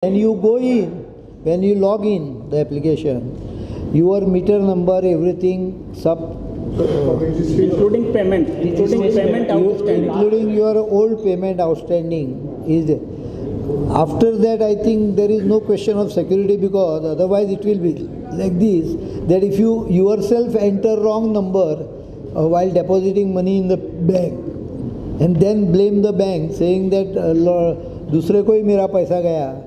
When you go in, when you log in the application, your meter number, everything, including payment outstanding, including your old payment outstanding is there. After that, I think there is no question of security, because otherwise it will be like this, that if you yourself enter wrong number while depositing money in the bank and then blame the bank saying that दूसरे को ही मेरा पैसा गया,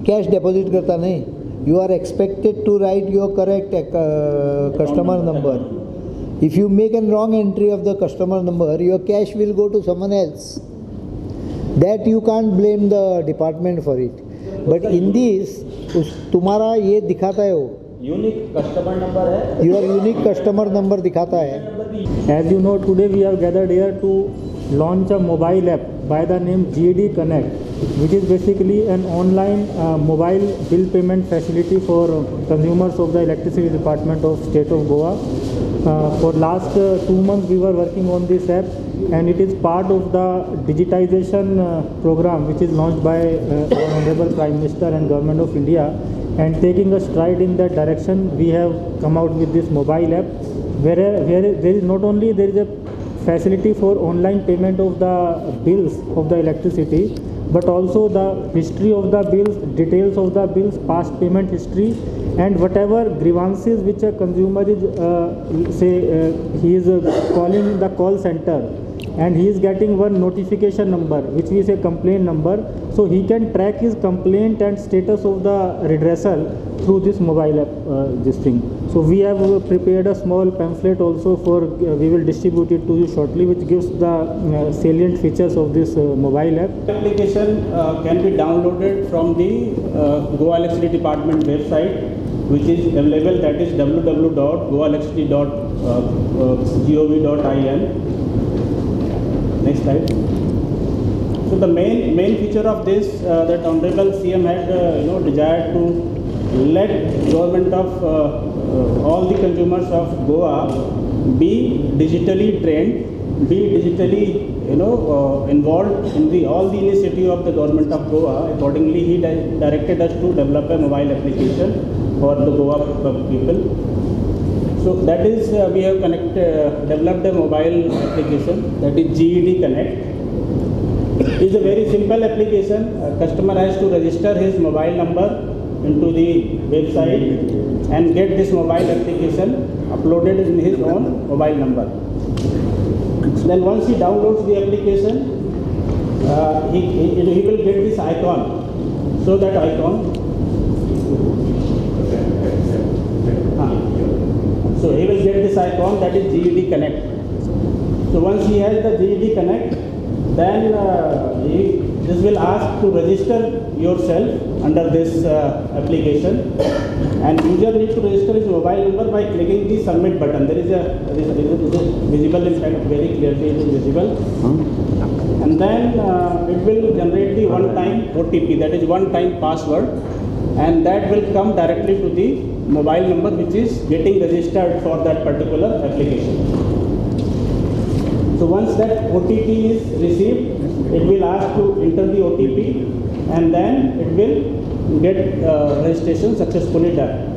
cash deposit करता नहीं, you are expected to write your correct customer number. If you make a wrong entry of the customer number, your cash will go to someone else. That you can't blame the department for it. But in this, तुम्हारा ये दिखाता है, वो unique customer number है, your unique customer number दिखाता है. As you know, today we have gathered here to launch a mobile app by the name GED Connect, which is basically an online mobile bill payment facility for consumers of the electricity department of state of Goa. For last 2 months we were working on this app, and it is part of the digitization program which is launched by our Honorable Prime Minister and Government of India. And taking a stride in that direction, we have come out with this mobile app where there is not only there is a facility for online payment of the bills of the electricity, but also the history of the bills, details of the bills, past payment history, and whatever grievances which a consumer is he is calling the call center, and he is getting one notification number which is a complaint number, so he can track his complaint and status of the redressal through this mobile app, this thing. So we have prepared a small pamphlet also for we will distribute it to you shortly, which gives the salient features of this mobile app. Application can be downloaded from the Goa Electricity Department website, which is available, that is www.goaelectricity.gov.in. Next slide. So the main feature of this that Honorable CM had desired to let government of all the consumers of Goa be digitally trained, be digitally involved in all the initiative of the government of Goa. Accordingly, he directed us to develop a mobile application for the Goa people. So that is we have developed a mobile application, that is GED Connect. It is a very simple application. A customer has to register his mobile number into the website and get this mobile application uploaded in his own mobile number. Then once he downloads the application, he will get this icon. So that icon. So he will get this icon, that is GED Connect. So once he has the GED Connect, then this will ask to register yourself under this application, and user needs to register his mobile number by clicking the submit button. There is visible in fact, very clearly it is visible. And then it will generate the one-time OTP, that is one-time password, and that will come directly to the mobile number which is getting registered for that particular application. So once that OTP is received, it will ask to enter the OTP, and then it will get registration successfully done.